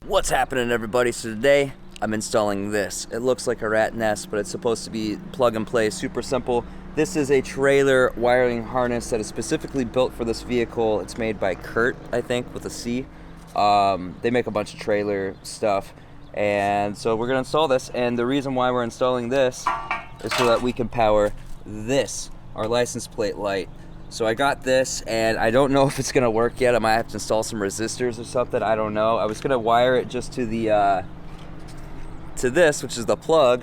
What's happening, everybody? So today I'm installing this. It looks like a rat nest, but it's supposed to be plug and play, super simple. This is a trailer wiring harness that is specifically built for this vehicle. It's made by Kurt, I think, with a C. They make a bunch of trailer stuff, and so we're gonna install this. And the reason why we're installing this is so that we can power this, our license plate light. So I got this, and I don't know if it's gonna work yet. I might have to install some resistors or something. I don't know. I was gonna wire it just to the to this, which is the plug,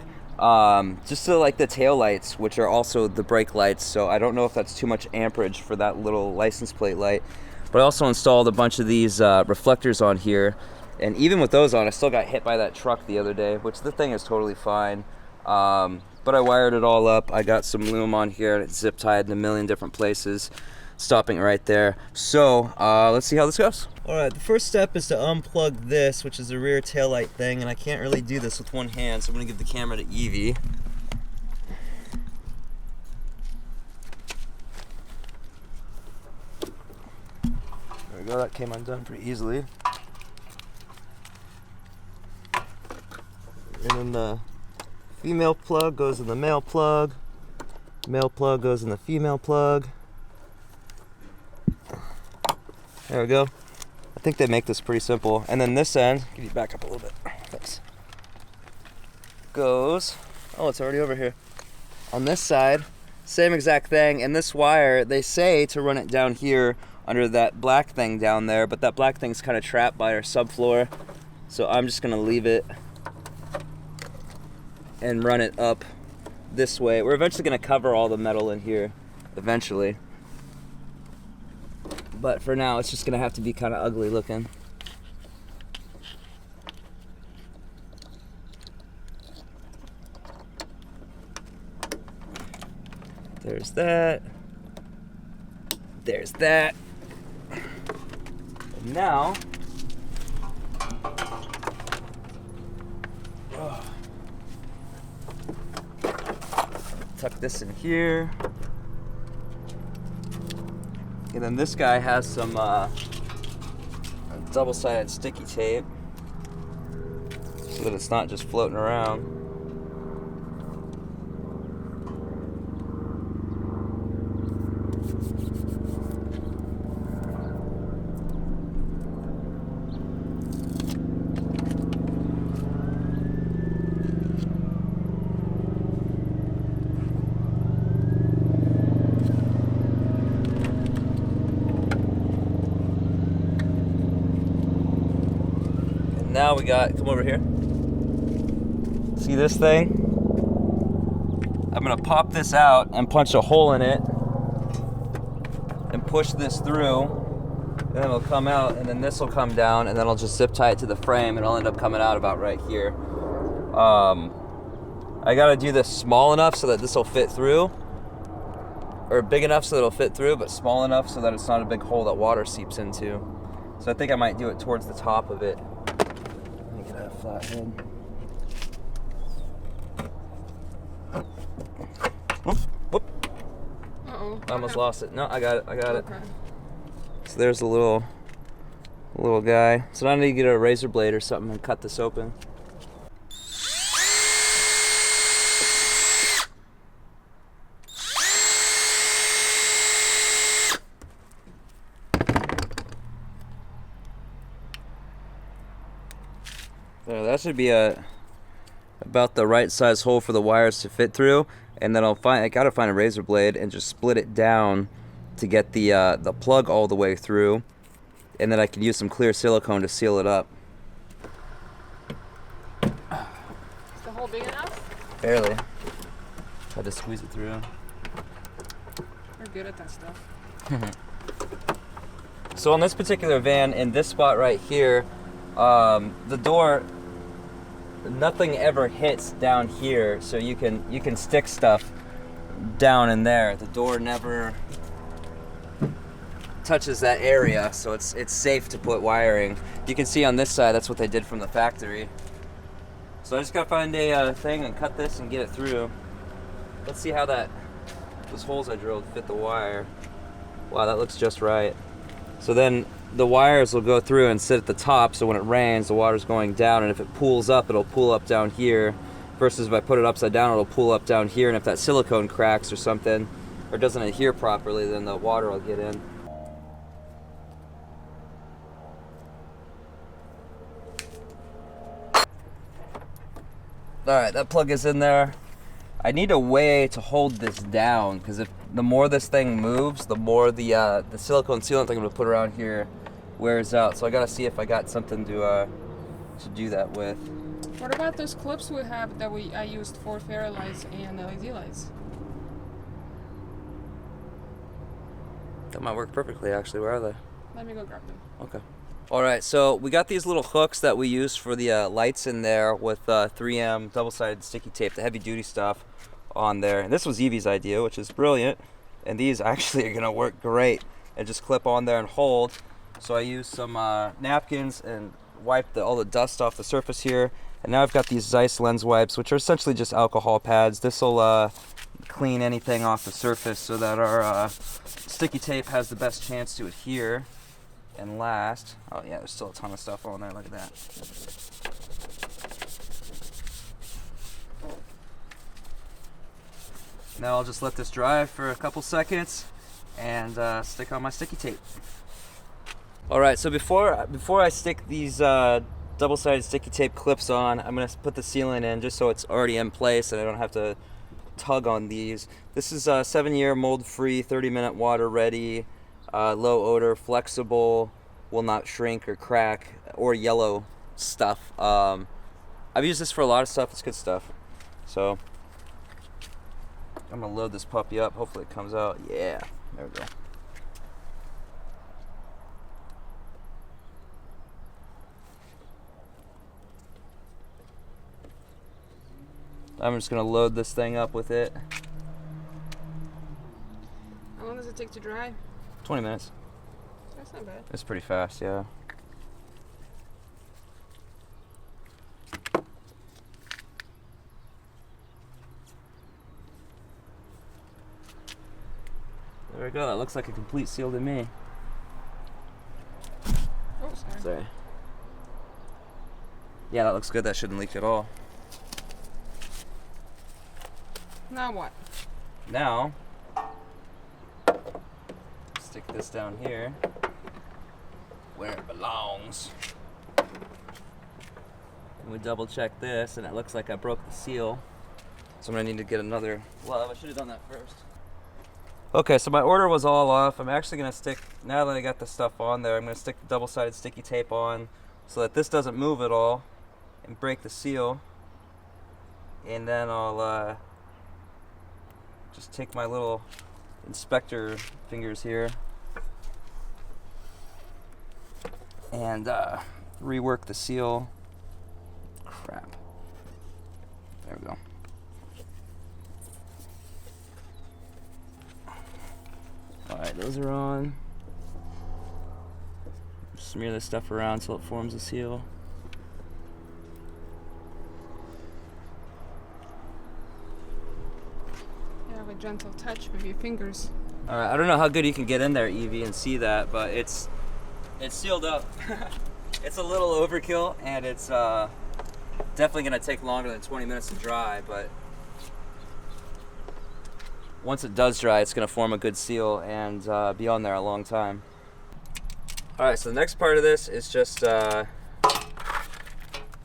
just to like the tail lights, which are also the brake lights. So I don't know if that's too much amperage for that little license plate light. But I also installed a bunch of these reflectors on here, and even with those on, I still got hit by that truck the other day, which the thing is totally fine. But I wired it all up. I got some loom on here. It's zip tied in a million different places, stopping right there. So let's see how this goes. All right, the first step is to unplug this, which is the rear taillight thing, and I can't really do this with one hand, so I'm gonna give the camera to Evie. There we go, that came undone pretty easily. And then the female plug goes in the male plug goes in the female plug. There we go. I think they make this pretty simple. And then this end, give you back up a little bit, thanks, goes, oh, it's already over here. On this side, same exact thing. And this wire, they say to run it down here under that black thing down there, but that black thing's kind of trapped by our subfloor. So I'm just gonna leave it and run it up this way. We're eventually gonna cover all the metal in here, eventually. But for now, it's just gonna have to be kind of ugly looking. There's that. There's that. And now, tuck this in here. And then this guy has some double-sided sticky tape so that it's not just floating around. Now we got, come over here. See this thing? I'm gonna pop this out and punch a hole in it and push this through, and then it'll come out, and then this will come down, and then I'll just zip tie it to the frame, and it'll end up coming out about right here. I gotta do this small enough so that this will fit through, or big enough so that it'll fit through, but small enough so that it's not a big hole that water seeps into. So I think I might do it towards the top of it. Flat head. Whoop, whoop. Uh-oh. I almost lost it. No, I got it. Okay. So there's a little guy. So now I need to get a razor blade or something and cut this open. There, that should be about the right size hole for the wires to fit through, and then I gotta find a razor blade and just split it down to get the plug all the way through, and then I can use some clear silicone to seal it up. Is the hole big enough? Barely. Had to squeeze it through. We're good at that stuff. So on this particular van, in this spot right here, the door, nothing ever hits down here, so you can stick stuff down in there. The door never touches that area, so it's safe to put wiring. You can see on this side, that's what they did from the factory. So I just gotta find a thing and cut this and get it through. Let's see how those holes I drilled fit the wire. Wow, that looks just right. So then the wires will go through and sit at the top, so when it rains, the water's going down, and if it pools up, it'll pool up down here, versus if I put it upside down, it'll pool up down here, and if that silicone cracks or something, or doesn't adhere properly, then the water will get in. Alright, that plug is in there. I need a way to hold this down, because if the more this thing moves, the more the silicone sealant I'm going to put around here wears out. So I got to see if I got something to do that with. What about those clips we have that I used for fairy lights and LED lights? That might work perfectly, actually. Where are they? Let me go grab them. Okay. Alright, so we got these little hooks that we use for the lights in there with 3M double-sided sticky tape, the heavy-duty stuff on there. And this was Evie's idea, which is brilliant. And these actually are going to work great and just clip on there and hold. So I used some napkins and wiped all the dust off the surface here. And now I've got these Zeiss lens wipes, which are essentially just alcohol pads. This will clean anything off the surface so that our sticky tape has the best chance to adhere and last. Oh yeah, there's still a ton of stuff on there. Look at that. Now I'll just let this dry for a couple seconds and stick on my sticky tape. Alright, so before I stick these double-sided sticky tape clips on, I'm going to put the sealant in just so it's already in place and I don't have to tug on these. This is 7-year mold-free, 30-minute water-ready, low odor, flexible, will not shrink or crack or yellow stuff. I've used this for a lot of stuff. It's good stuff. So I'm gonna load this puppy up. Hopefully it comes out. Yeah, there we go. I'm just gonna load this thing up with it. How long does it take to dry? 20 minutes. That's not bad. It's pretty fast, yeah. There we go. That looks like a complete seal to me. Oh, sorry. Sorry. Yeah, that looks good. That shouldn't leak at all. Now what? Now, stick this down here where it belongs. And we double check this, and it looks like I broke the seal. So I'm gonna need to get another glove. I should have done that first. Okay, so my order was all off. I'm actually gonna stick, now that I got the stuff on there, I'm gonna stick the double-sided sticky tape on so that this doesn't move at all and break the seal. And then I'll just take my little inspector fingers here and rework the seal. Crap. There we go. Alright, those are on. Smear this stuff around so it forms a seal. Have a gentle touch with your fingers. Alright, I don't know how good you can get in there, Evie, and see that, but it's sealed up. It's a little overkill, and it's definitely going to take longer than 20 minutes to dry, but once it does dry, it's going to form a good seal and be on there a long time. Alright, so the next part of this is just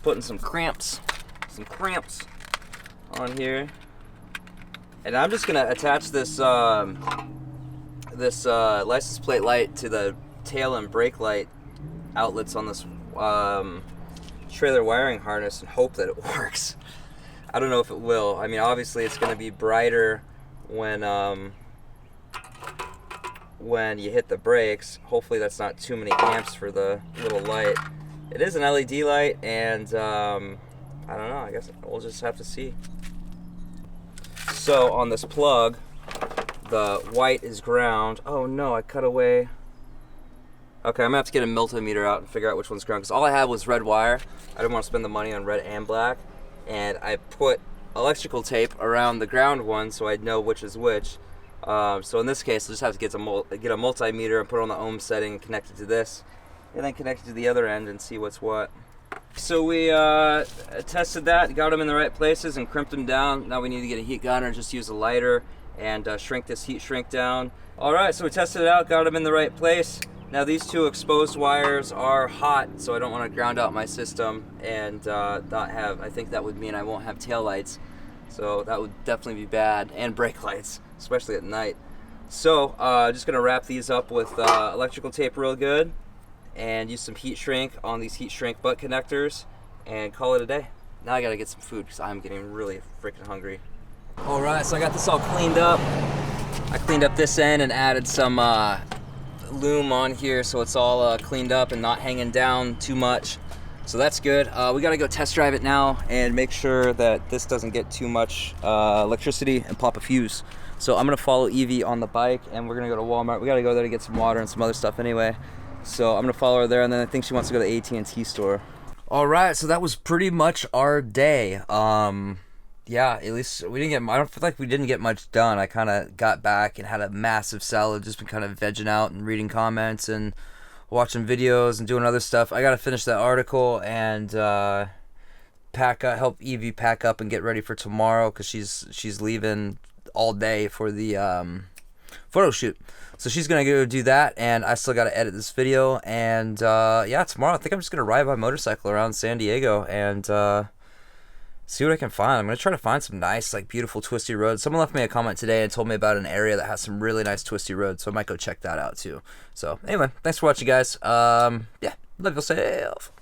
putting some cramps on here. And I'm just gonna attach this license plate light to the tail and brake light outlets on this trailer wiring harness and hope that it works. I don't know if it will. I mean, obviously it's gonna be brighter when you hit the brakes. Hopefully that's not too many amps for the little light. It is an LED light, and I don't know. I guess we'll just have to see. So on this plug, the white is ground. Oh no, I cut away. Okay, I'm gonna have to get a multimeter out and figure out which one's ground, because all I had was red wire. I didn't want to spend the money on red and black, and I put electrical tape around the ground one so I'd know which is which. So in this case, I'll just have to get a multimeter and put it on the ohm setting and connect it to this, and then connect it to the other end and see what's what. So we tested that, got them in the right places and crimped them down. Now we need to get a heat gun or just use a lighter and shrink this heat shrink down. All right, so we tested it out, got them in the right place. Now these two exposed wires are hot, so I don't want to ground out my system and not have, I think that would mean I won't have tail lights. So that would definitely be bad, and brake lights, especially at night. So just gonna wrap these up with electrical tape real good and use some heat shrink on these heat shrink butt connectors and call it a day. Now I gotta get some food because I'm getting really freaking hungry. All right, so I got this all cleaned up. I cleaned up this end and added some loom on here so it's all cleaned up and not hanging down too much. So that's good. We gotta go test drive it now and make sure that this doesn't get too much electricity and pop a fuse. So I'm gonna follow Evie on the bike and we're gonna go to Walmart. We gotta go there to get some water and some other stuff anyway. So I'm gonna follow her there, and then I think she wants to go to the AT&T store. All right, so that was pretty much our day. Yeah, at least we didn't get, I don't feel like we didn't get much done. I kind of got back and had a massive salad, just been kind of vegging out and reading comments and watching videos and doing other stuff. I got to finish that article and help Evie pack up and get ready for tomorrow because she's leaving all day for the photo shoot. So she's going to go do that, and I still got to edit this video. And yeah, tomorrow I think I'm just going to ride my motorcycle around San Diego and see what I can find. I'm going to try to find some nice, like, beautiful twisty roads. Someone left me a comment today and told me about an area that has some really nice twisty roads, so I might go check that out too. So anyway, thanks for watching, guys. Yeah, love yourself.